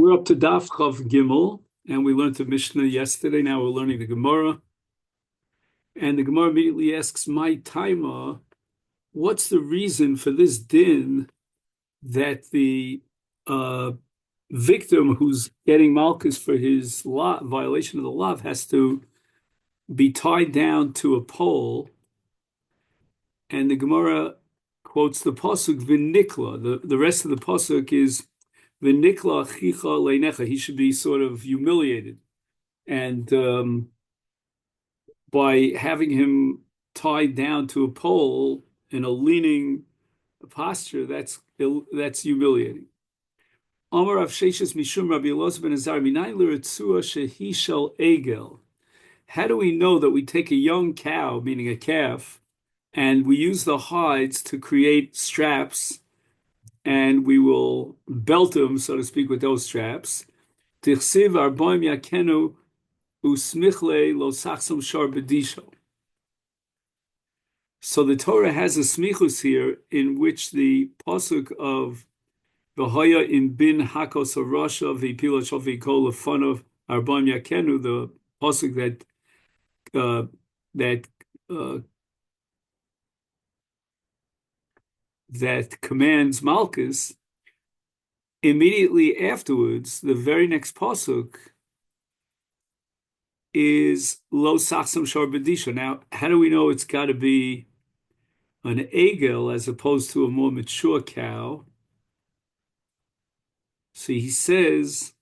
We're up to Daf Chav Gimel, and we learned the Mishnah yesterday. Now we're learning the Gemara. And the Gemara immediately asks, My Taima, what's the reason for this din that the victim who's getting Malchus for his violation of the law has to be tied down to a pole? And the Gemara quotes the Pasuk, V'nikla. The rest of the Pasuk is, V'nikla chicha leinecha. He should be sort of humiliated. And by having him tied down to a pole in a leaning posture, that's humiliating. Amar Rav Sheshes Mishum Rabbi Elazar ben Azar Minayin l'ritzua shehi shel egel. How do we know that we take a young cow, meaning a calf, and we use the hides to create straps, and we will belt them, so to speak, with those straps? Tichsiv arbaim yakenu usmichle lo sachsam shar bedisho. So the Torah has a smichus here in which the pasuk of v'haya in bin hakos harasha v'pila shal v'kol lefanov arbaim yakenu, the pasuk that commands Malchus. Immediately afterwards, the very next pasuk is lo sachsam shar bedisha. Now, how do we know it's got to be an egel as opposed to a more mature cow? So he says,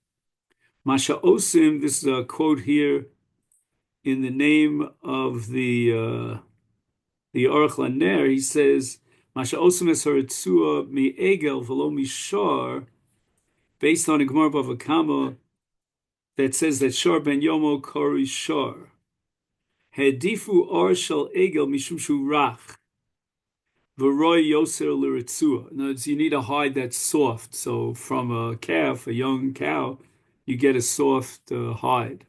Masha Osim, this is a quote here in the name of the Aruch LaNer. He says, Masha Osim es haritzua mi egel v'lo mishar, based on a Gemara Bava Kama that says that Shar ben Yomo kori Shar. Hedifu ar shel egel mishum shu rach. V'roy yoser l'ritzua. In other words, you need a hide that's soft. So from a calf, a young cow, you get a soft hide.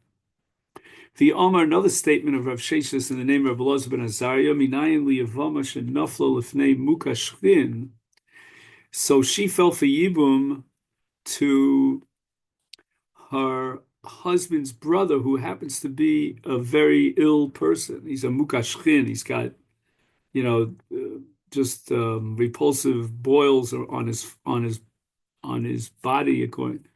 The Omar, another statement of Rav Sheshes in the name of Rabbi Elazar ben Azariah, minayin liyavama shenaflo lefnei mukashchin. So she fell for Yibum to her husband's brother, who happens to be a very ill person. He's a mukashchin. He's got, just repulsive boils on his body. According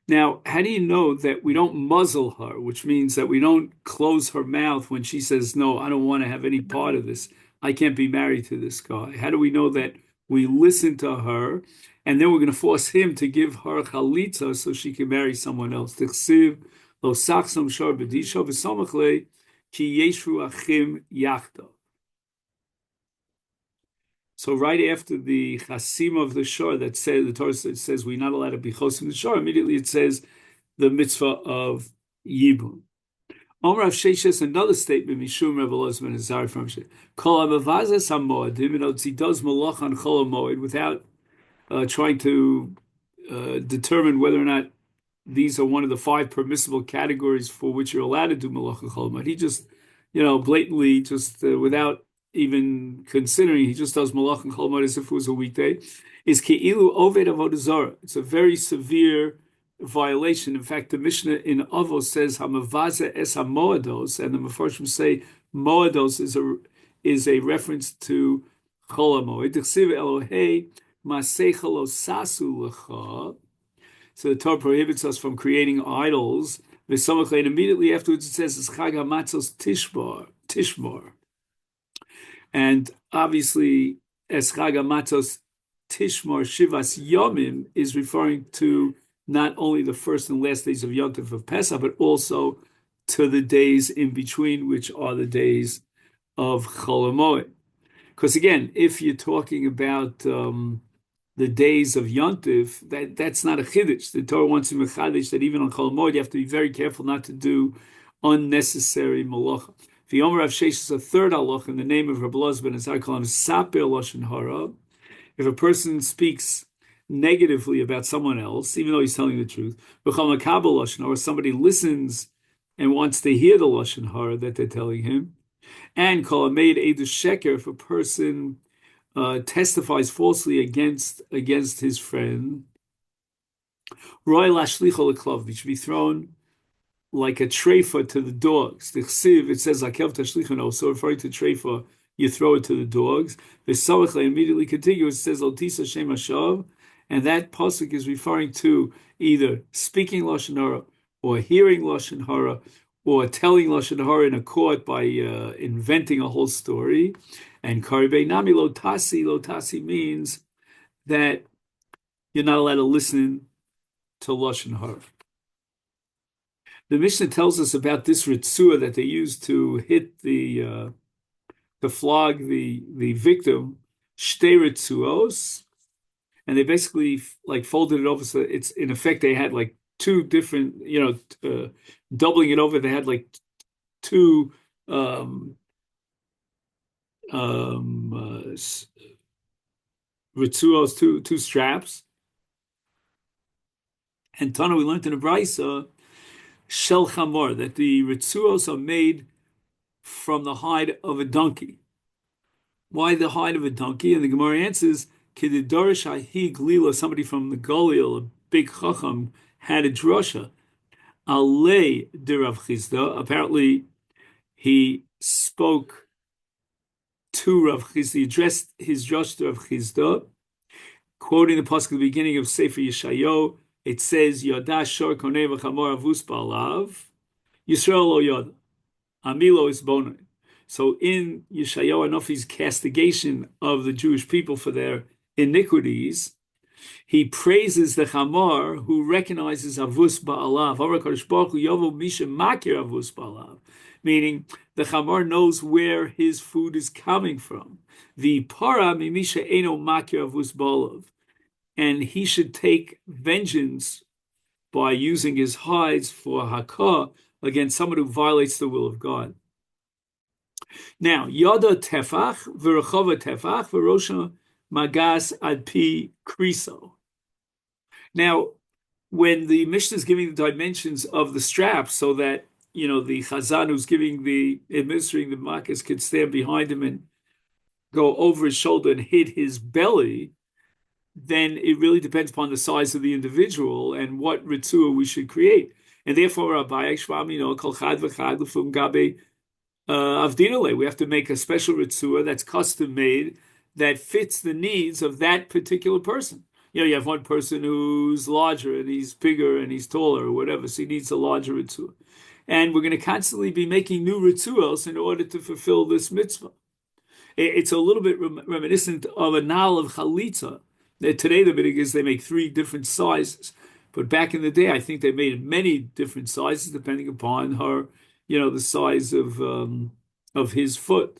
now, how do you know that we don't muzzle her, which means that we don't close her mouth when she says, "No, I don't want to have any part of this. I can't be married to this guy." How do we know that we listen to her, and then we're going to force him to give her chalitza so she can marry someone else? Tichsiv lo sachsam shar bedisha v'samachle ki yeshru achim yachta. So right after the chasim of the shor that says, the Torah says we're not allowed to be chosim the shor, immediately it says the mitzvah of yibum. Omar Rav Sheshes, another statement, Mishum Rav Elazar ben Azariah from Sheshes. Kol hamavazes hamoedim, he does malach on chol hamoed without trying to determine whether or not these are one of the 5 permissible categories for which you're allowed to do malach on chol hamoed. He just, blatantly, just without even considering, he just does malach and chol hamoed as if it was a weekday, is ke'ilu oved avodah zarah. It's a very severe violation. In fact, the Mishnah in Avos says hamavaze es hamoados, and the Mefarshim say moados is a reference to chol hamoed. D'chsiv Elohei masecha lo sasu lecha. So the Torah prohibits us from creating idols. And immediately afterwards it says it's chag hamatzos tishmar. And obviously, as Chag HaMatzos Tishmar Shivas Yomim is referring to not only the first and last days of Yom Tov of Pesach, but also to the days in between, which are the days of Chol HaMoed. Because again, if you're talking about the days of Yom Tov, that's not a chiddush. The Torah wants to be chiddush that even on Chol HaMoed, you have to be very careful not to do unnecessary malacha. The Omer Rav Sheshes, a third halach in the name of Rabbi Elazar ben Azariah, call him saper lashon hara. If a person speaks negatively about someone else, even though he's telling the truth, b'chol makabel lashon, or somebody listens and wants to hear the lashon hara that they're telling him, and kol hameid edus sheker, if a person testifies falsely against his friend, Roy lashlicho leklov, it should be thrown like a treifa to the dogs. The chsiv, it says akev tashlichano, so referring to treifa, you throw it to the dogs. The samachle immediately continues, it says Otisa Shem Hashav, and that pasuk is referring to either speaking lashon hara or hearing lashon hara or telling lashon hara in a court by inventing a whole story. And karibei nami lotasi means that you're not allowed to listen to lashon hara. The Mishnah tells us about this ritzua that they used to hit to flog the victim, shtei ritzuos, and they basically like folded it over. So it's in effect they had like two different, doubling it over. They had like two ritzuos, two straps. And Tana, we learned in the Brisa, shel chamor, that the ritzuos are made from the hide of a donkey. Why the hide of a donkey? And the Gemara answers, Kididorish ahi glila, somebody from the Galil, a big chacham, had a drasha. Alei de Rav Chizda. Apparently, he spoke to Rav Chizda, he addressed his drasha to Rav Chizda, quoting the pasuk at the beginning of Sefer Yeshayo. It says, Yodah shor konei v'chamor avus ba'alav, Yisrael lo yoda, amilo is bonai. So in Yeshayahu Anofi's castigation of the Jewish people for their iniquities, he praises the Chamor who recognizes Avus Ba'alav. Meaning the Chamor knows where his food is coming from. The Para Mimisha Eno Makir Avus Ba'alav. And he should take vengeance by using his hides for Hakah against someone who violates the will of God. Now, Yada Tefach, V'Rechova Tefach, V'Rosha Magas Ad Pi Kriso. Now, when the Mishnah is giving the dimensions of the strap so that, the Chazan who's administering the Makkos could stand behind him and go over his shoulder and hit his belly, then it really depends upon the size of the individual and what ritzua we should create. And therefore, Rabbi Shvam, Kol Chad V'Chad L'Fum Gabe Avdinale, we have to make a special ritzua that's custom made that fits the needs of that particular person. You have one person who's larger and he's bigger and he's taller or whatever, so he needs a larger ritzua. And we're going to constantly be making new ritzuos in order to fulfill this mitzvah. It's a little bit reminiscent of a nal of chalitza. Today the minig is they make 3 different sizes, but back in the day I think they made many different sizes depending upon her, the size of his foot.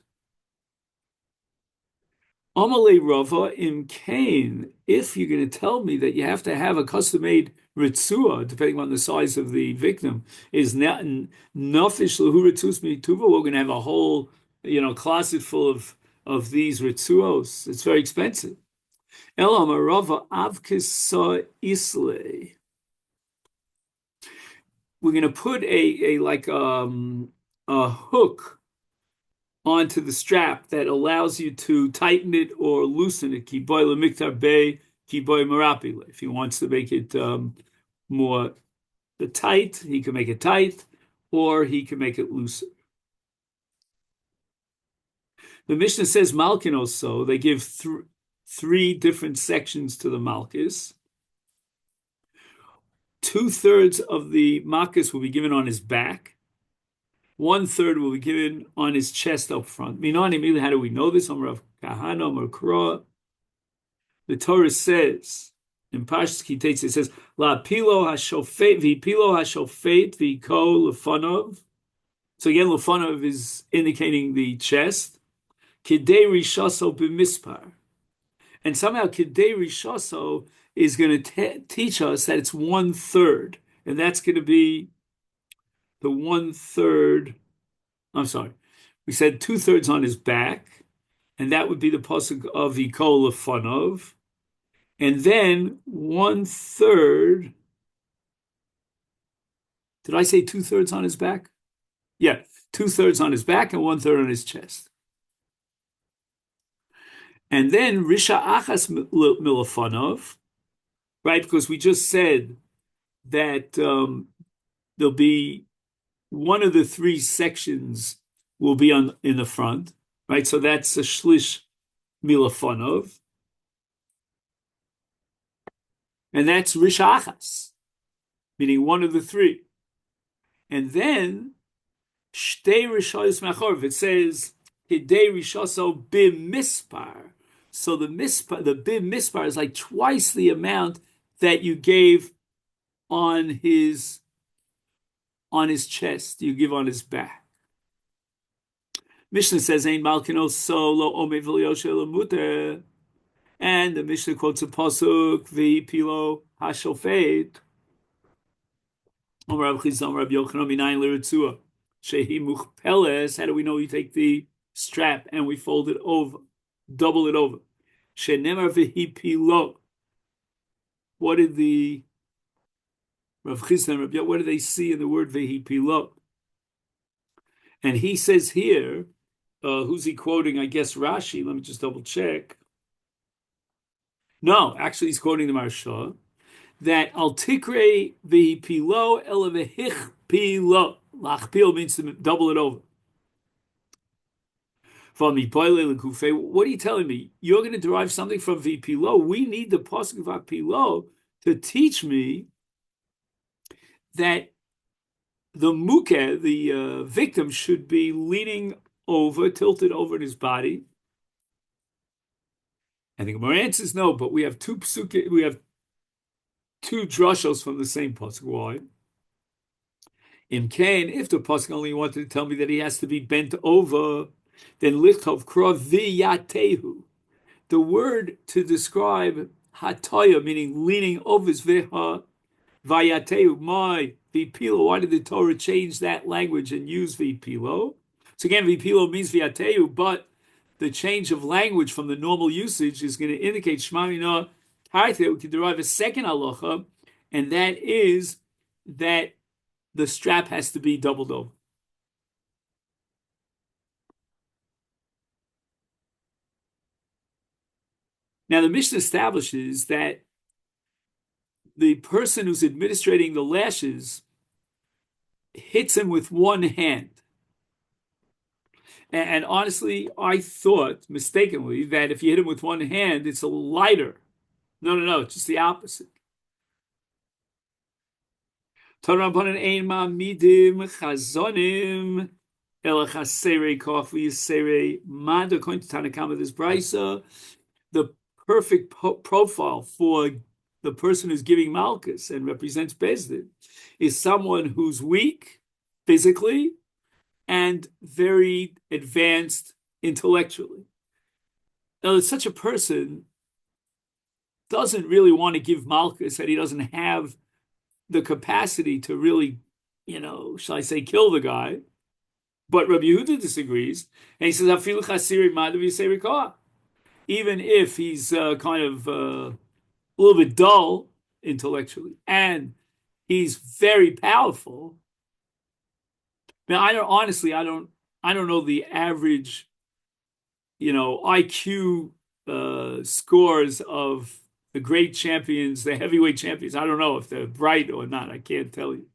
Amalei Rava im Kain, if you're going to tell me that you have to have a custom-made ritzua, depending on the size of the victim, is nafish lehu ritzus mituva, we're going to have a whole, closet full of these ritzuos. It's very expensive. Elam Rava avkisa isle. We're going to put a hook onto the strap that allows you to tighten it or loosen it. Kiboy lemiktar bay, kiboy marapile. If he wants to make it more tight, he can make it tight, or he can make it looser. The Mishnah says Malkin also. They give 3 different sections to the Malchus. 2/3 of the Makkos will be given on his back. 1/3 will be given on his chest up front. Minani, how do we know this? The Torah says, in Parshas Kiteitzah, it says, La pilo hashofet v'ko lefanov. So again, lefanov is indicating the chest. Kidei rishaso b'mispar. And somehow Kidei rishaso is going to teach us that it's 1/3. And that's going to be the 1/3. I'm sorry. We said 2/3 on his back. And that would be the pasuk of V'ko lefanov. And then 1/3. Did I say 2/3 on his back? Yeah, 2/3 on his back and 1/3 on his chest. And then Risha Achas Milafanov, right? Because we just said that there'll be one of the three sections will be on in the front, right? So that's a shlish milafonov, and that's rishachas, meaning one of the three. And then shtei rishos machorv. It says hidei rishoso bimispar. So the bimispar is like twice the amount that you gave on his chest. You give on his back. Mishnah says, "Ein malkino solo omev muter," and the Mishnah quotes a pasuk, "V'pilo hashofet." How do we know you take the strap and we fold it over, double it over? What did the Rav Chisda, what do they see in the word vehipilo? And he says here, who's he quoting? I guess Rashi. Let me just double check. No, actually, he's quoting the Marsha. That al tikre v'hipilo ela v'hichpilo. Lachpil means to double it over. What are you telling me? You're going to derive something from v'pilo. We need the pasuk of v'pilo to teach me that the mukeh, the victim, should be leaning over, tilted over in his body. And the Gemara answers no, but we have two drushos from the same pasuk. Why? In Cain, if the pasuk only wanted to tell me that he has to be bent over, then lichtov krav viyatehu. The word to describe hataya, meaning leaning over, is viha vayatehu. My vipilo. Why did the Torah change that language and use vipilo? So again, vipilo means viyatehu, but the change of language from the normal usage is going to indicate shmamina harthe. We can derive a second halacha, and that is that the strap has to be doubled over. Now, the Mishnah establishes that the person who's administrating the lashes hits him with one hand. And honestly, I thought mistakenly that if you hit him with one hand, it's a lighter. No, it's just the opposite. According to Tanakama, this brisa, the perfect profile for the person who's giving Malkus and represents Bezdin is someone who's weak physically and very advanced intellectually. Now, such a person doesn't really want to give Malkus, and he doesn't have the capacity to really, shall I say, kill the guy. But Rabbi Yehuda disagrees, and he says, even if he's kind of a little bit dull intellectually, and he's very powerful. Now, I don't know the average, IQ scores of the great champions, the heavyweight champions. I don't know if they're bright or not. I can't tell you.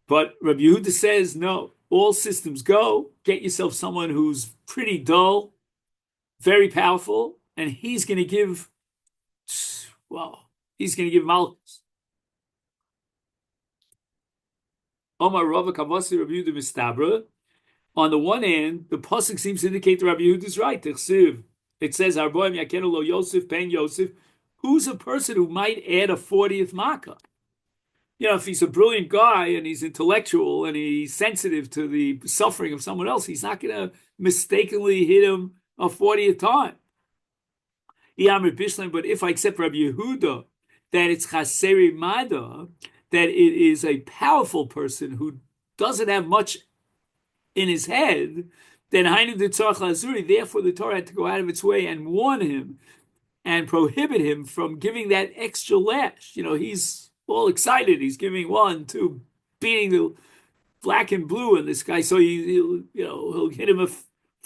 But Rabbi Yehuda says, no, all systems go. Get yourself someone who's pretty dull, very powerful, and he's going to give Malchus. Omar Rava Kavasi Rabbi Yehuda Mistabra. On the one hand, the pasuk seems to indicate that Rabbi Yehuda is right. It says, "Arboim yakenu lo Yosef pen Yosef." Who's a person who might add a 40th makkah? If he's a brilliant guy and he's intellectual and he's sensitive to the suffering of someone else, he's not going to mistakenly hit him a 40th time. But if I accept Rabbi Yehuda that it's chaseri mada, that it is a powerful person who doesn't have much in his head, then therefore the Torah had to go out of its way and warn him and prohibit him from giving that extra lash. He's all excited. He's giving 1, 2, beating the black and blue in this guy. So he'll hit him a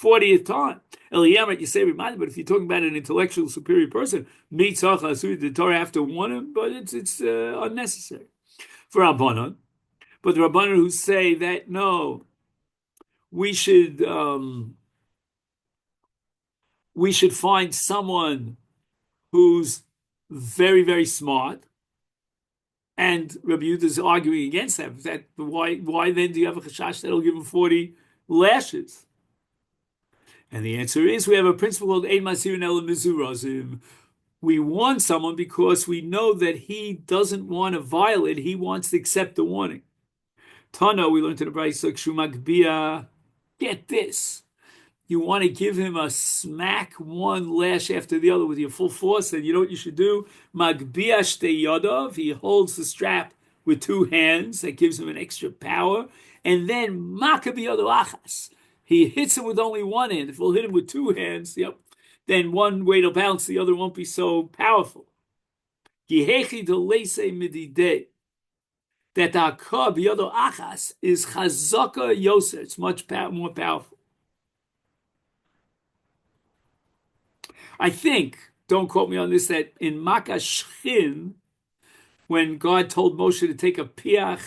40th time. Eliyamet, you say reminded, but if you're talking about an intellectual superior person, the Torah have to warn him, but it's unnecessary for Rabbanon. But the Rabbanon who say that no, we should we should find someone who's very, very smart. And Rabbi Yehuda is arguing against that. That why then do you have a chashash that'll give him 40 lashes? And the answer is we have a principle called Ein Masirin Ela Mizurazim. We warn someone because we know that he doesn't want to violate, he wants to accept the warning. Tana, we learned in the Brayso, Kshumagbia, get this. You want to give him a smack one lash after the other with your full force, and you know what you should do? Magbia shtei yadav, he holds the strap with two hands, that gives him an extra power, and then makabi achas. He hits him with only one hand. If we'll hit him with two hands, yep, then one weight will bounce, the other won't be so powerful. Gihechi delese mididei. That the akah biyado achas is chazaka yoser. It's much more powerful. I think, don't quote me on this, that in Makkos Shchin, when God told Moshe to take a piach,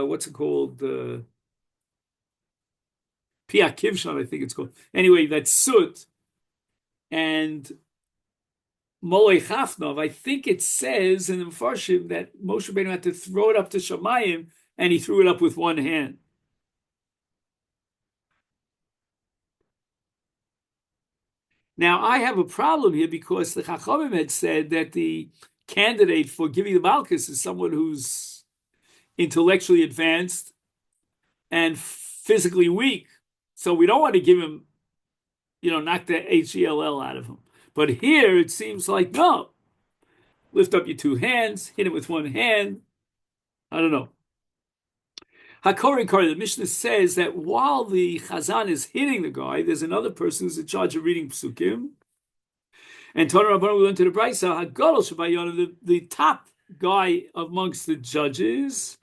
what's it called? Piach kivshon, I think it's called. Anyway, that's soot and molei chafnov. I think it says in the Mefarshim that Moshe Rabbeinu had to throw it up to Shamayim, and he threw it up with one hand. Now, I have a problem here because the Chachamim had said that the candidate for giving the Malchus is someone who's intellectually advanced and physically weak. So we don't want to give him, knock the Hell out of him. But here it seems like, no. Lift up your two hands, hit it with one hand. I don't know. Hakori Kari, the Mishnah says that while the Chazan is hitting the guy, there's another person who's in charge of reading Psukim. And Tana Rabbanan, we learned to the Brayso, Hagadol Shabayon, the top guy amongst the judges,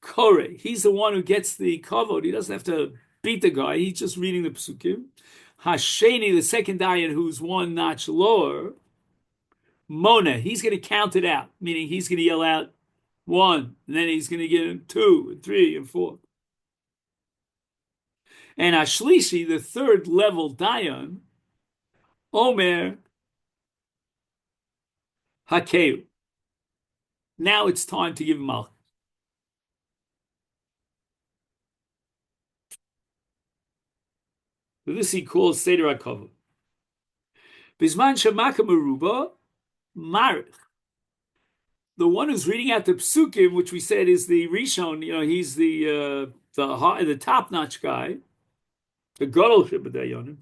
Kore, he's the one who gets the kavod. He doesn't have to beat the guy, he's just reading the Psukim. Hasheni, the second dayan, who's one notch lower, Mona, he's going to count it out, meaning he's going to yell out, one, and then he's going to give him 2 and 3 and 4. And Ashlishi, the third level Dayan, Omer Hakeu. Now it's time to give him Malchus. So this he calls Seder HaKavod. Bisman Shemaka Meruba Marich. The one who's reading out the psukim, which we said is the Rishon, he's the top-notch guy, the Gadol Shebadayonim.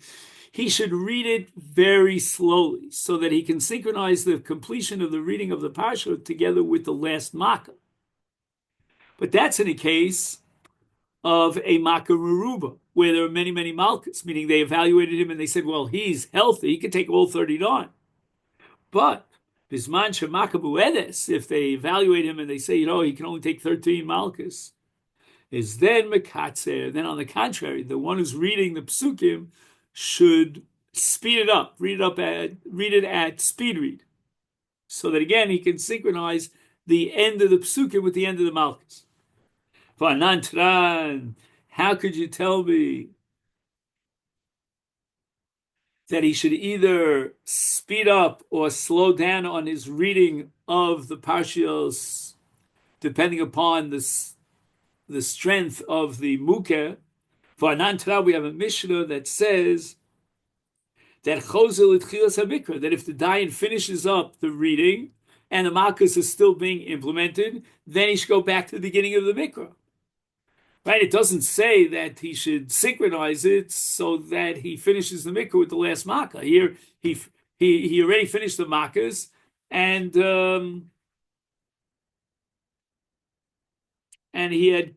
He should read it very slowly so that he can synchronize the completion of the reading of the parsha together with the last makkah. But that's in a case of a makkah meruba, where there are many, many malchus, meaning they evaluated him and they said, well, he's healthy, he can take all 39. But Bisman Shemakabu Edes, if they evaluate him and they say, he can only take 13 malchus, is then Mekatzer. Then on the contrary, the one who's reading the psukim should speed it up, read it at speed read, so that again he can synchronize the end of the psukim with the end of the malchus. Vanantran, how could you tell me that he should either speed up or slow down on his reading of the parshios, depending upon the strength of the mukeh? For Anantara, we have a Mishnah that says that that if the dayan finishes up the reading and the Makkos is still being implemented, then he should go back to the beginning of the mikra. Right? It doesn't say that he should synchronize it so that he finishes the mikra with the last makkah. Here, he already finished the makkahs, and he had.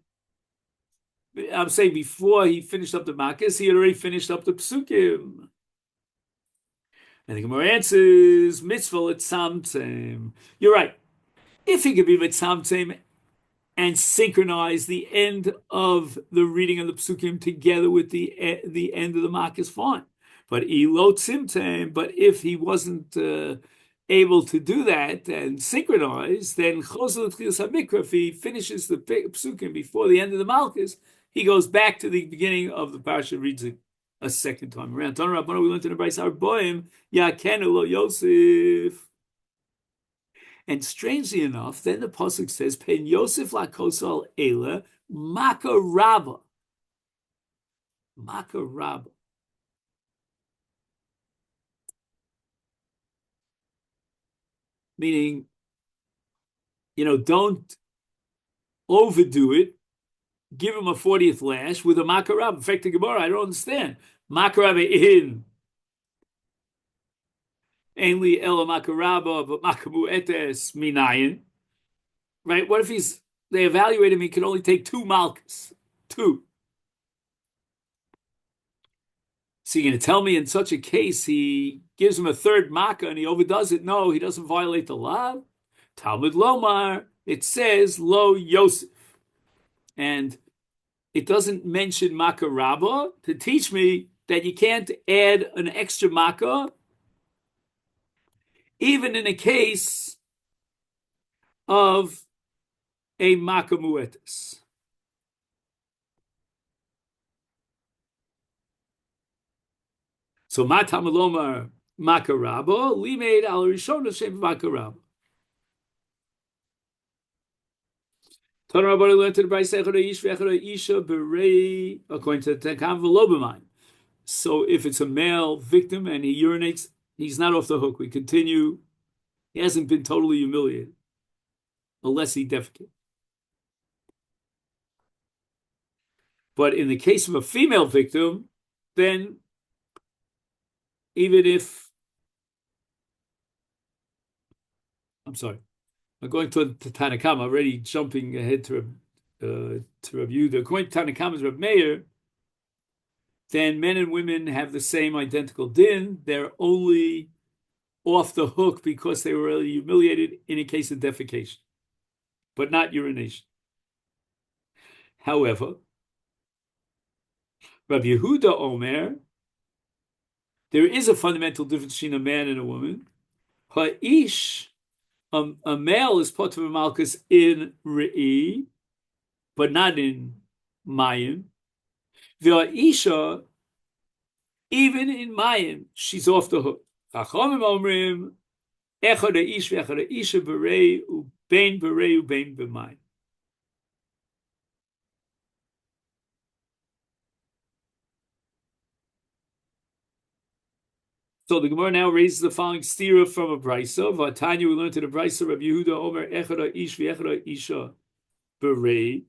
I'm saying before he finished up the makkahs, he had already finished up the psukim. And the Gemara answers, mitzvah l'tzamtzem. You're right. If he could be mitzamtzem and synchronize the end of the reading of the psukim together with the end of the Makkos, fine. But if he wasn't able to do that and synchronize, then if he finishes the psukim before the end of the Makkos, he goes back to the beginning of the parsha and reads it a second time around. We learned in the Brayis Arboim, Yakenu lo Yosef. And strangely enough, then the pasuk says, "Pen Yosef lakosal ela makaraba, makaraba," meaning, don't overdo it. Give him a 40th lash with a makarab. In fact, the Gemara, I don't understand. Makarab in ainly ela makaraba, but makamu etes minayin. Right? What if they evaluate him, he can only take 2 malchus? 2. So you're going to tell me in such a case he gives him a 3rd makkah and he overdoes it? No, he doesn't violate the law. Talmud Lomar, it says lo Yosef. And it doesn't mention makkah rabbah to teach me that you can't add an extra makkah even in a case of a makkah muetis. So matam lomar makkah rabbah limeid al rishon shem makkah rabbah. According to the So if it's a male victim and he urinates, he's not off the hook. We continue. He hasn't been totally humiliated, unless he defecates. But in the case of a female victim, then even if, I'm going to Tanakama, already jumping ahead to Rav Yehuda. According to Tanakama's Rav Meir, then men and women have the same identical din. They're only off the hook because they were really humiliated in a case of defecation, but not urination. However, Rav Yehuda Omer, there is a fundamental difference between a man and a woman. Ha'ish, a male is potter malchus in re'i, but not in mayim. V'ha'isha, even in mayim, she's off the hook. Chachamim omrim, echad ha'ish v'echad ha'isha b'rei u'bein b'rei u'bein b'mayim. So the Gemara now raises the following stira from a brisa. V'atanya, we learned in the brisa, Rav Yehuda Omer echad ha'ish v'echad ha'isha b'rei.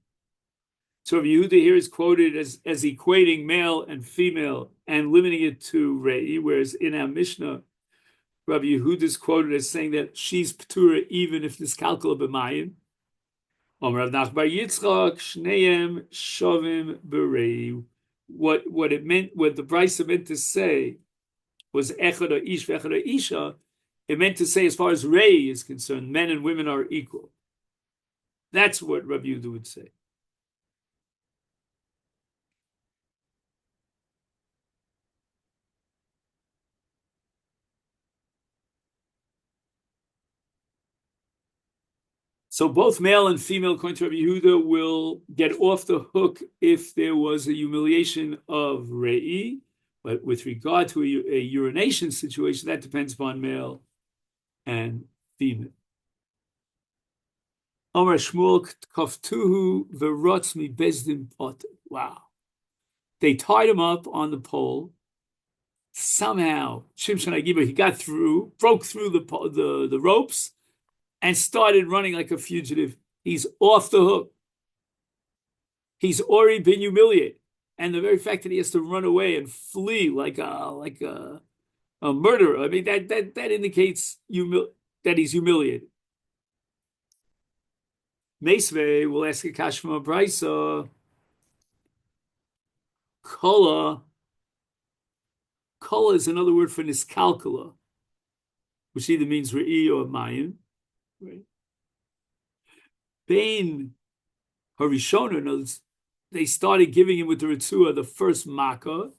So Rav Yehuda here is quoted as equating male and female and limiting it to rei, whereas in our Mishnah, Rav Yehuda is quoted as saying that she's p'tura even if this kalkula b'mayim. Omer Rav Nach bar Yitzchak shneim shovim b'rei. What the brisa meant to say was echad ha'ish v'echad ha'isha. It meant to say, as far as rei is concerned, men and women are equal. That's what Rav Yehuda would say. So both male and female, according to Rabbi Yehuda, will get off the hook if there was a humiliation of rei, but with regard to a urination situation, that depends upon male and female. Amar Shmuel kaftuhu v'rotz mi bezdin pot. Wow. They tied him up on the pole. Somehow, Shimshon Agiba, he got through, broke through the ropes, and started running like a fugitive. He's off the hook. He's already been humiliated. And the very fact that he has to run away and flee like a murderer, I mean, that indicates that he's humiliated. Meisvei will ask a kash from a brisa. Kola is another word for niskalkala, which either means re'i or mayim. Right. Bain Harishona knows they started giving him with the Ritzua the first Makkah.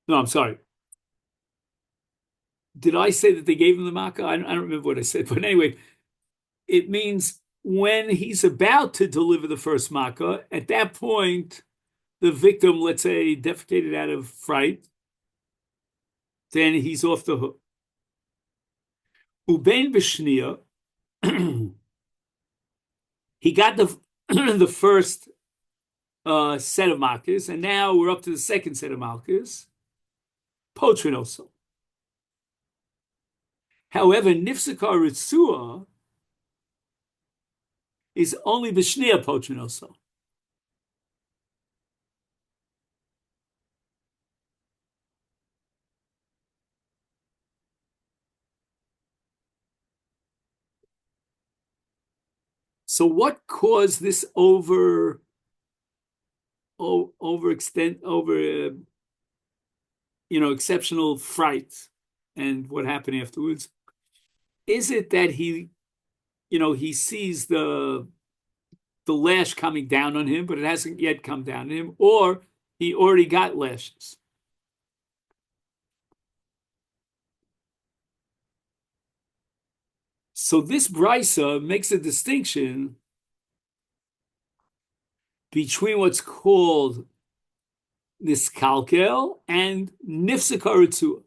No, I'm sorry. Did I say that they gave him the Makkah? I don't remember what I said, but anyway, it means when he's about to deliver the first Makkah, at that point, the victim, let's say, defecated out of fright, then he's off the hook. Ubein b'shnia, he got the the first set of Makkahs, and now we're up to the second set of Makkahs. Potrin also. However, Nifsakar Ritzua is only b'shnia potrin also. So what caused this exceptional fright and what happened afterwards? Is it that he sees the lash coming down on him, but it hasn't yet come down on him, or he already got lashes? So this brisa makes a distinction between what's called niskalkel and nifsakaritzu.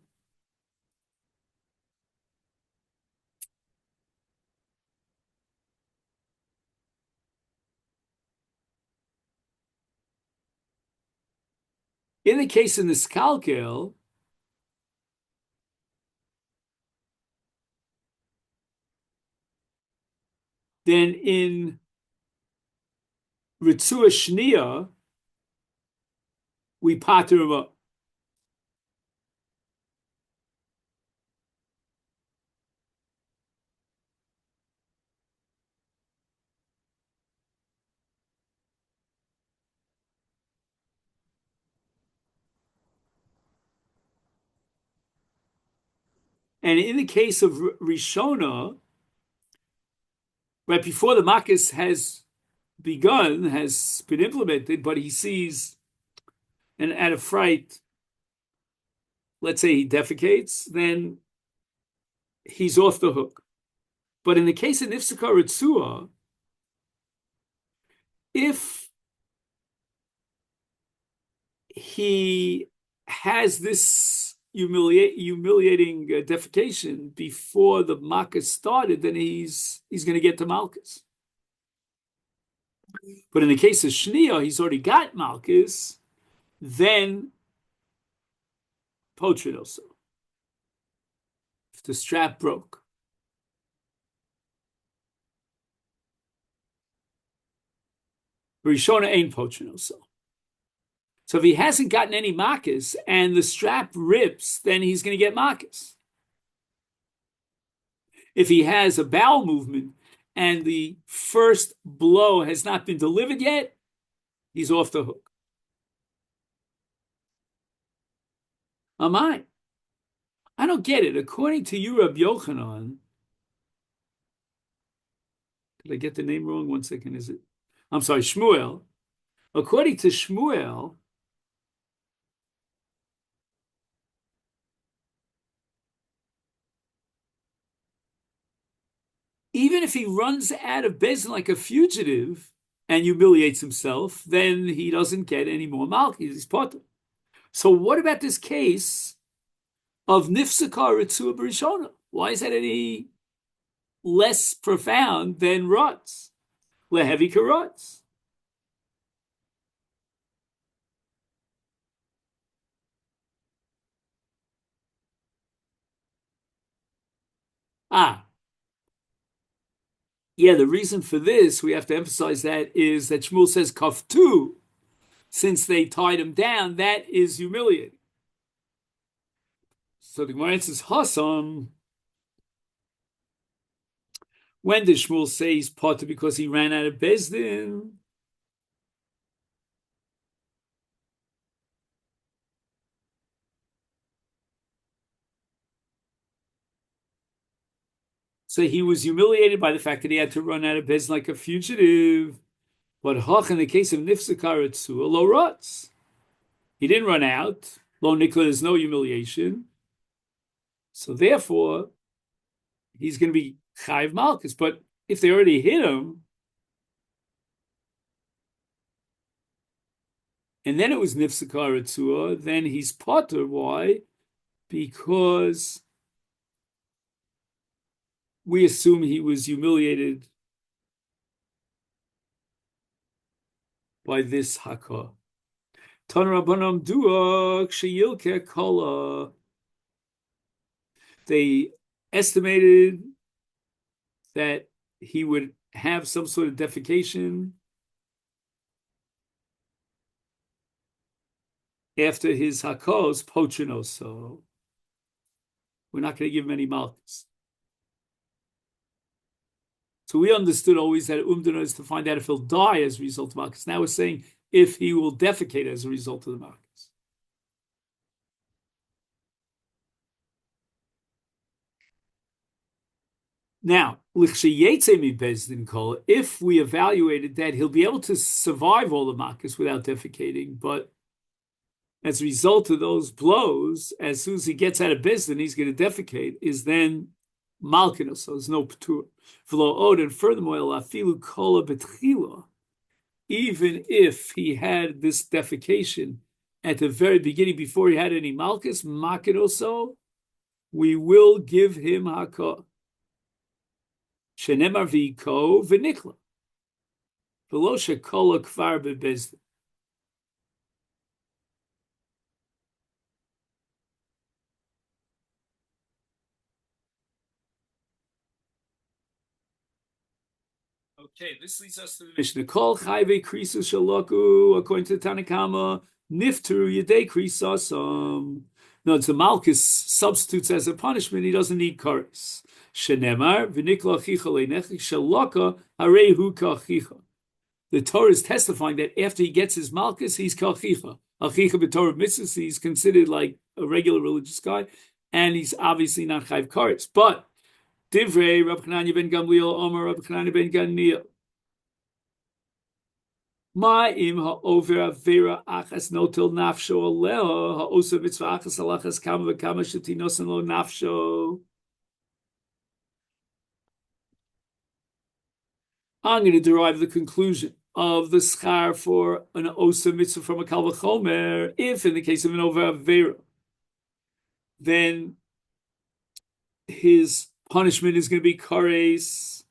In the case of niskalkel, then in ritzua shnia, we pater him up. And in the case of Rishona, right before the Makkos has begun, has been implemented, but he sees and out of fright, let's say he defecates, then he's off the hook. But in the case of Nifsakar Ritzua, if he has this humiliating defecation before the Makkos started, then he's going to get to Malchus. But in the case of Shnia, he's already got Malchus, then Potrid also. If the strap broke. Rishona ain't Potrid also. So if he hasn't gotten any Makkos and the strap rips, then he's going to get Makkos. If he has a bowel movement and the first blow has not been delivered yet, he's off the hook. Am I? I don't get it. According to you, Rabbi Yochanan, did I get the name wrong? 1 second, is it? I'm sorry, Shmuel. According to Shmuel, even if he runs out of Bezin like a fugitive and humiliates himself, then he doesn't get any more Malchus. He's potter. So what about this case of Nifsakar Ritzua B'Rishona? Why is that any less profound than Rutz? Lehevi Karutz. Yeah, the reason for this, we have to emphasize that, is that Shmuel says kaftu, since they tied him down, that is humiliating. So the Gemara says Hassan. When did Shmuel say he's potter because he ran out of Bezdin? So he was humiliated by the fact that he had to run out of Bez like a fugitive. But Hach, in the case of Nifsakar Tzua, Lo Ratz. He didn't run out. Lo Nikla, there's no humiliation. So therefore, he's going to be Chayiv Malchus. But if they already hit him, and then it was Nifsakar Tzua, then he's Potter. Why? Because we assume he was humiliated by this Hakah. Tan Rabbanom Duak Sheyilke Kola. They estimated that he would have some sort of defecation after his Hakos Potrinos. So we're not going to give him any malchus. So we understood always that Umdana is to find out if he'll die as a result of malchus. Now we're saying if he will defecate as a result of the malchus. Now, if we evaluated that he'll be able to survive all the malchus without defecating, but as a result of those blows, as soon as he gets out of Bezdin, he's going to defecate, is then malkinus, so there's no patur. And furthermore, lafilu kola betchila, even if he had this defecation at the very beginning before he had any malchus, makinoso, we will give him hakah. Shenemar v'iko v'nikla. V'lo shekola kvar bebezdin. Okay, this leads us to the Mishnah. Kol chayve krisus shaloku, according to Tanakama, nifteru yedei krisasam. No, it's the Malchus substitutes as a punishment. He doesn't need kares. Shenemar v'nikla achicha leinech shaloka harehu kachicha. The Torah is testifying that after he gets his Malchus, he's kachicha. Achicha b'Torah mitzvahs, he's considered like a regular religious guy, and he's obviously not chayv kares. But Divrei Rab Chananya ben Gamliel Omer Rab Chananya ben Gamliel. Ma'im ha'over avera achas notel nafsho aleha ha'osa mitzvah achas alachas kama v'kama shetinosan lo nafsho. I'm going to derive the conclusion of the schar for an osa mitzvah from a kal v'chomer. If in the case of an over avera, then his punishment is going to be kares.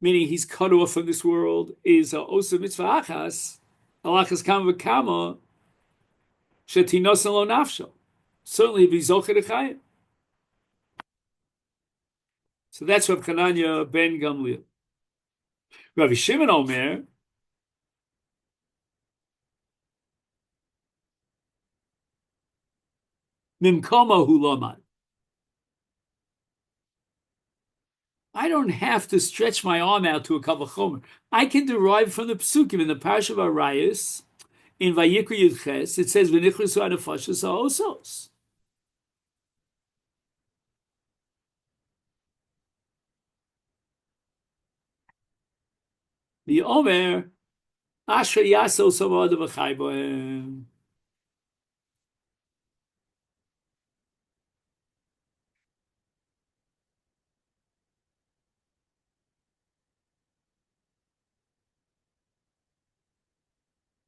Meaning he's cut off from this world, is a osa mitzvah achas, alachas kama v'kama, shetinosan lo nafsho. Certainly, if he's zocher d'chayim. So that's Rab Chananya ben Gamliel. Rabbi Shimon Omer, mimkoma hu lomad. I don't have to stretch my arm out to a kal v'chomer. I can derive from the psukim in the Parsha of Arayos, in Vayikra Yudches, it says, v'nichrisu anafashos ha'osos. The Omer, Asher yaso samad v'chai bohem.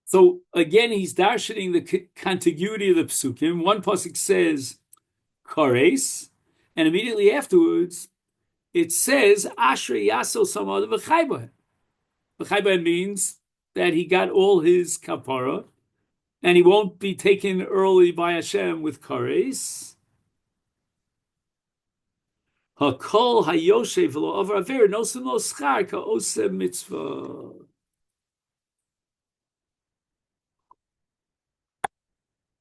So again, he's darshaning the contiguity of the psukim. One pasuk says kares, and immediately afterwards it says Asher yaso samad v'chai bohem. V'chai bohem means that he got all his kapara, and he won't be taken early by Hashem with kares. Hakol hayoshev v'lo over aver nosim lo schar ka'oseh mitzvah.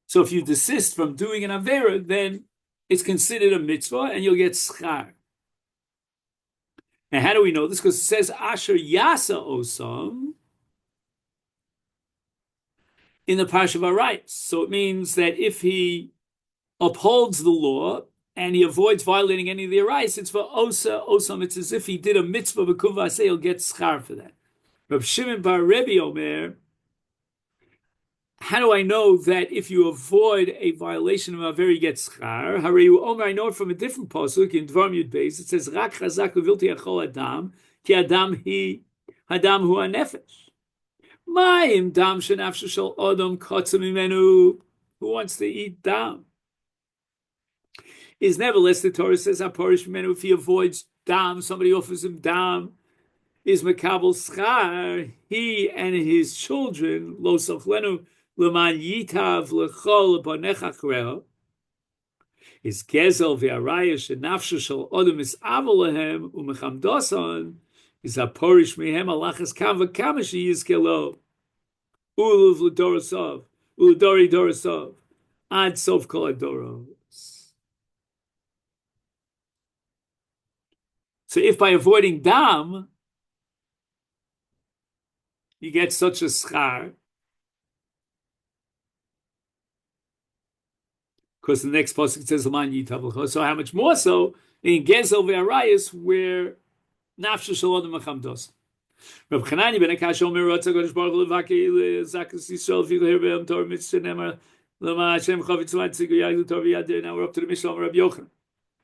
So if you desist from doing an avera, then it's considered a mitzvah, and you'll get schar. And how do we know this? Because it says Asher Yasa Osam in the Parsha of Arayos. So it means that if he upholds the law and he avoids violating any of the arais, it's for osam. It's as if he did a mitzvah b'kuva say he'll get schar for that. Reb Shimon bar Rebbe Omer, how do I know that if you avoid a violation of Aver, you get schar? Hareyu Omer, I know it from a different pasuk in Dvarim Yud Beis. It says, "Rak chazak uvilti achol adam, ki adam hu hanefesh." Ma'im dam shenafshu shel adam kotzah mimenu. Who wants to eat dam? Is nevertheless the Torah says, "Haporish mimenu." If he avoids dam, somebody offers him dam. Is makabel schar, he and his children, lo sachlenu l'man yitav l'chol b'necha chreho, is gezel v'araya shenafshu shel odom is avel lehem u'mechamdoson, is haporish mehem alachas kam v'kam sheyizkelo uluv l'dorosov u'dori dorosov ad sof kol adoros. So if by avoiding dam you get such a schar, because the next pasuk says "L'man yitav." So how much more so in Gezel ve'Arayis where nafshu shel adam machamdos. Reb Chanani ben Akash Omer Rotza Kodesh Baruch Hu Levaki Zakas Yisrael Figu Herbeim Torah Mitzvah Nemar Lema Hashem Chavitz Tzman Tzigu Yagdu Torah V'Yadir. Now we're up to the Mishnah of Reb Yochanan,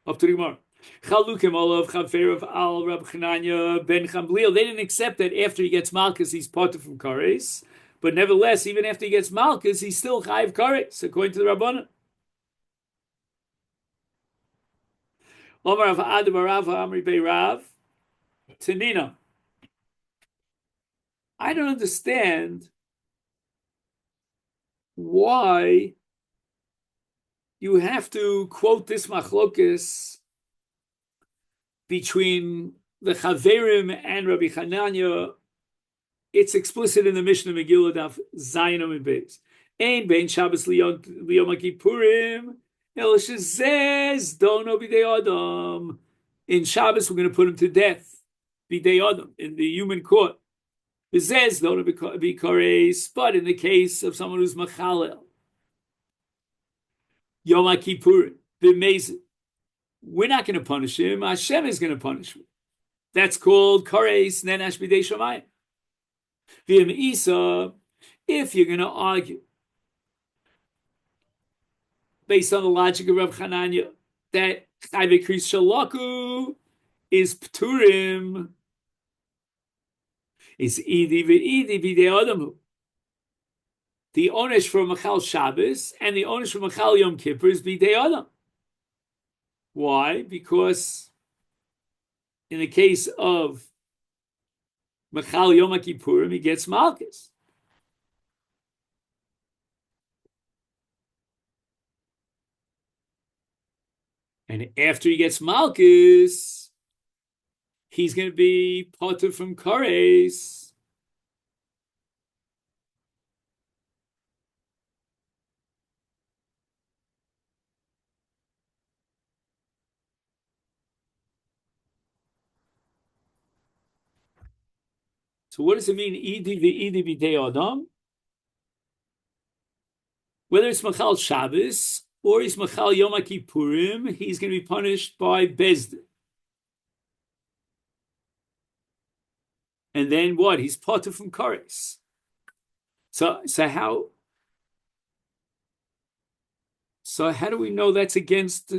up to the Gemara. Chalukim Olav Chavferav Al Reb Chananya ben Chambliel. They didn't accept that after he gets Malchus he's parted from Kares, but nevertheless, even after he gets Malchus, he's still Chayiv Kares according to the Rabbanan. Omar of Adam Rav Amri Beirav Tanina. I don't understand why you have to quote this machlokes between the Chaverim and Rabbi Chananya. It's explicit in the Mishnah Megillah Daf Zayin Amud Beis. Ein bein Shabbos liyom Kippurim el shezez dono b'dei adam. In Shabbos we're going to put him to death b'dei adam in the human court. Zez dono b'kares, but in the case of someone who's machalel Yom Kippurim b'mezid, we're not going to punish him. Hashem is going to punish him. That's called kares nenash b'dei shamayim. V'im isa, if you're going to argue based on the logic of Rav Chananya that chayve kris shalaku is pturim, is idi v'idi b'dei adamu. The onesh for Machal Shabbos and the onesh for Machal Yom Kippur is b'dei adam. Why? Because in the case of Machal Yom Kippurim, he gets Malchus. And after he gets Malchus, he's going to be potter from Kares. So what does it mean, Idi v'Idi b'dei Adam? Whether it's Machal Shabbos or it's Machal Yom Kippurim, he's going to be punished by Bezdin. And then what? He's potter from Kares. So how do we know that's against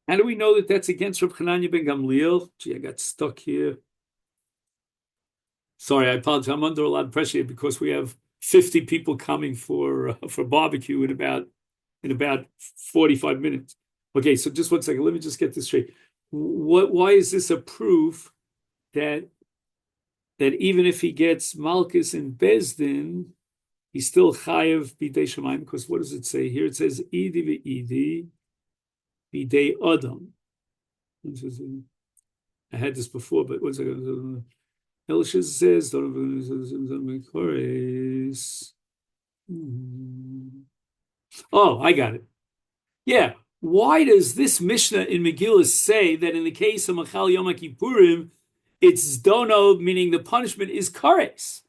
how do we know that that's against Reb Chananya ben Gamliel? Gee, I got stuck here. Sorry, I apologize. I'm under a lot of pressure here because we have 50 people coming for barbecue in about 45 minutes. Okay, so just one second. Let me just get this straight. Why is this a proof that even if he gets Malchus in Bezdin, he's still chayav b'dei shamayim? Because what does it say here? It says idi v'idi b'dei adam. I had this before, but one second. Elisha says, "Oh, I got it. Yeah, why does this Mishnah in Megillah say that in the case of Machal Yom Kippurim, it's dono, meaning the punishment is kares?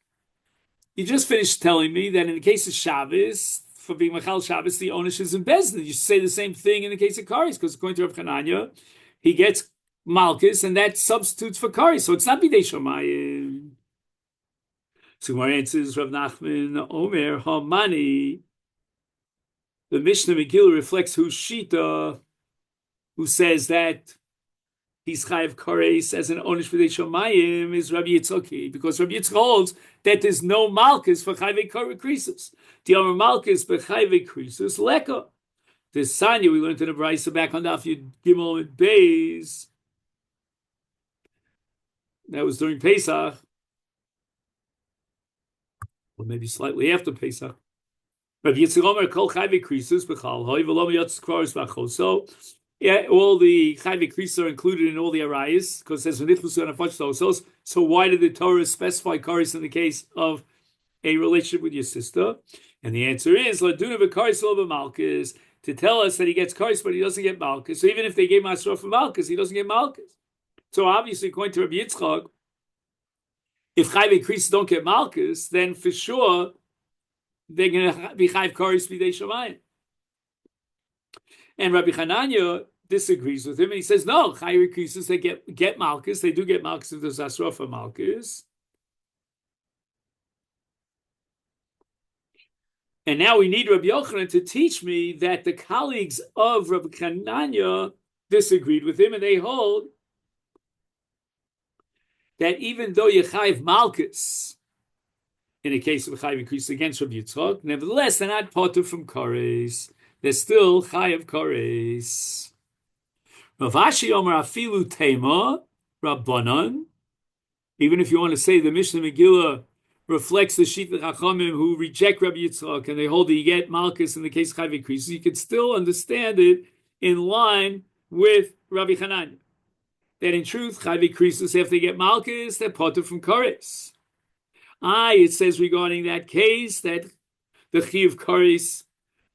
You just finished telling me that in the case of Shabbos, for being Machal Shabbos, the ownership is in Bezdin. You should say the same thing in the case of kares, because according to Rav Chananya, he gets Malchus, and that substitutes for kares. So it's not Bidei Shomayim. So my answer is Rav Nachman Omer Hamani. The Mishnah Megillah reflects whose Shita, who says that he's chayav kares as an onish b'dei shomayim, is Rabbi Yitzchak, because Rabbi Yitzchak holds that there's no malchus for chayve krisus. The Amar malchus b'chayve krisus leka. This Sanya we learned in the Brayso back on Daf Yud Gimel and Beis. That was during Pesach, or maybe slightly after Pesach. Rabbi Yitzchak Omer kol chayve krisus b'chal hoy v'lo miyotz kvaros b'achos. So yeah, all the chayve krisus are included in all the arayos because it says v'nichlusu anafach tosos. So why did the Torah specify kares in the case of a relationship with your sister? And the answer is laduna v'kares lo b'malchus, to tell us that he gets kares but he doesn't get malchus. So even if they gave masrah for malchus, he doesn't get malchus. So obviously, according to Rabbi Yitzchak, if chayve krisus don't get malchus, then for sure they're going to be chayv kares b'dei shomayim. And Rabbi Chananya disagrees with him, and he says, no, chayve krisus, they get malchus. They do get malchus if there's asra for malchus. And now we need Rabbi Yochanan to teach me that the colleagues of Rabbi Chananya disagreed with him, and they hold that even though you chayv malchus in the case of chayv krisus against Rabbi Yitzchak, nevertheless they're not potter from kares. They're still chayav kares. Rav Ashi Omer afilu tema rabbanon. Even if you want to say the Mishnah Megillah reflects the Shita Chachamim who reject Rabbi Yitzchak and they hold that you get malchus in the case of chayv krisus, you can still understand it in line with Rabbi Chananya, that in truth chayv krisus, if they get malchus, they're potter from kares. It says regarding that case that the chiyuv kares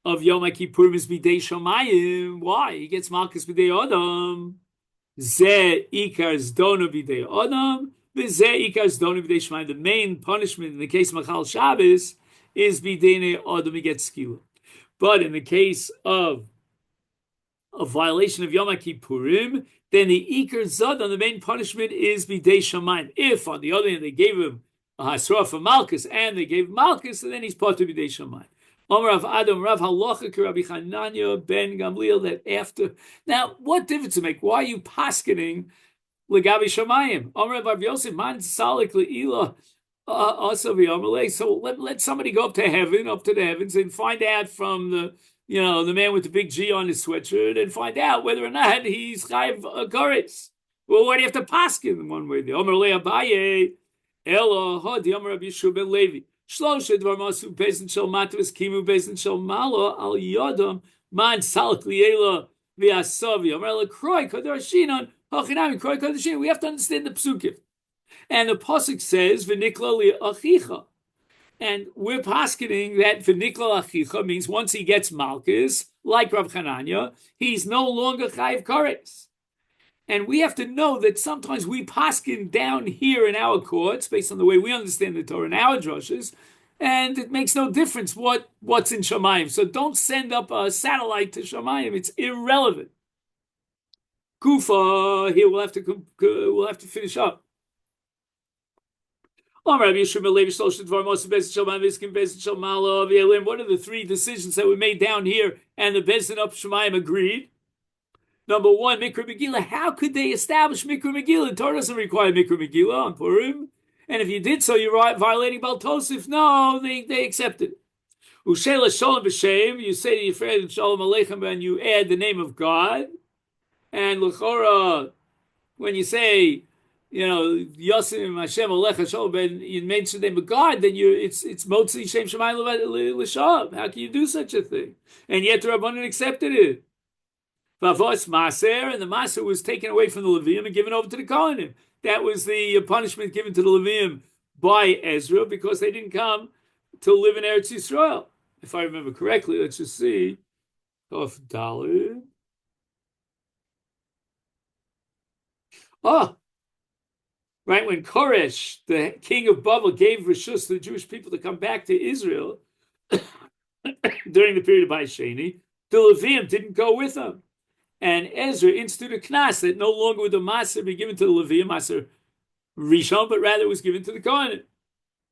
of Yom Kippurim is b'dei shomayim. Why? He gets malchus b'dei adam. Zeh ikar zdona b'dei adam. V'zeh ikar zdona b'dei shomayim. The main punishment in the case of Machal Shabbos is b'dei adam. He gets skila. But in the case of a violation of Yom Kippurim, then the ikar zadan, the main punishment is b'dei shomayim. If on the other hand they gave him a hasra for malchus and they gave malchus, and then he's part to b'dei shomayim. Rav Adam, Rav Halacha, Rabbi Chananya ben Gamliel, that after. Now, what difference to make? Why are you paskening legabi shamayim? Rav Yosef, man salik leila also v'yamalei. So let somebody go up to the heavens, and find out from the man with the big G on his sweatshirt, and find out whether or not he's chayv kares. Well, why do you have to paskin in one way? The Omer le Abaye, Ela ha the Omer Rabbi Yeshua ben Levi. Shlosha dvar masu bezin shel matavas kimu bezin shel malo al yodam man salak liela v'asavi. Omer le kroi kadorshinon hachinami kroi kadorshinon. We have to understand the psukim. And the pasuk says v'nikla li achicha, and we're paskening that v'nikla achicha means once he gets malchus, like Rav Chananya, he's no longer chayiv kares. And we have to know that sometimes we paskin down here in our courts, based on the way we understand the Torah in our drushes, and it makes no difference what's in Shamayim. So don't send up a satellite to Shamayim; it's irrelevant. Kufa, here we'll have to finish up. What are the three decisions that were made down here, and the Bezdin up Shamayim agreed? Number one, Mikra Megillah. How could they establish Mikra Megillah? The Torah doesn't require Mikra Megillah on Purim. And if you did so, you're violating Bal Tosif. No, they accepted it. Ushela Shalom B'Shem, you say to your friend Shalom Aleichem, and you add the name of God. And L'chora, when you say, Yosim Hashem Alecha Shalom, and you mention the name of God, then it's Motzi Shem Shemayim L'Shav. How can you do such a thing? And yet the Rabbanan accepted it. Vavos Maser, and the Maser was taken away from the Levium and given over to the Kohanim. That was the punishment given to the Levium by Ezra because they didn't come to live in Eretz Yisrael. If I remember correctly, let's just see. Of Dalit. Oh, right when Koresh, the king of Babel, gave Rishus to the Jewish people to come back to Israel during the period of Baisheni, the Levium didn't go with them. And Ezra instituted a knas that no longer would the Maser be given to the Levium, Maser Rishon, but rather was given to the Kohanim.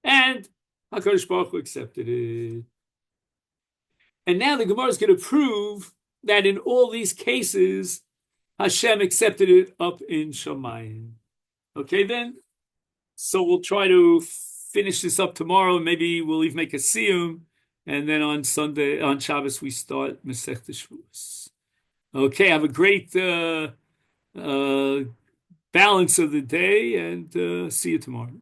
And HaKadosh Baruch Hu accepted it. And now the Gemara is going to prove that in all these cases, Hashem accepted it up in Shamayim. Okay, then? So we'll try to finish this up tomorrow. Maybe we'll even make a siyum. And then on Sunday, on Shabbos, we start Maseches Shavuos. Okay, have a great balance of the day, and see you tomorrow.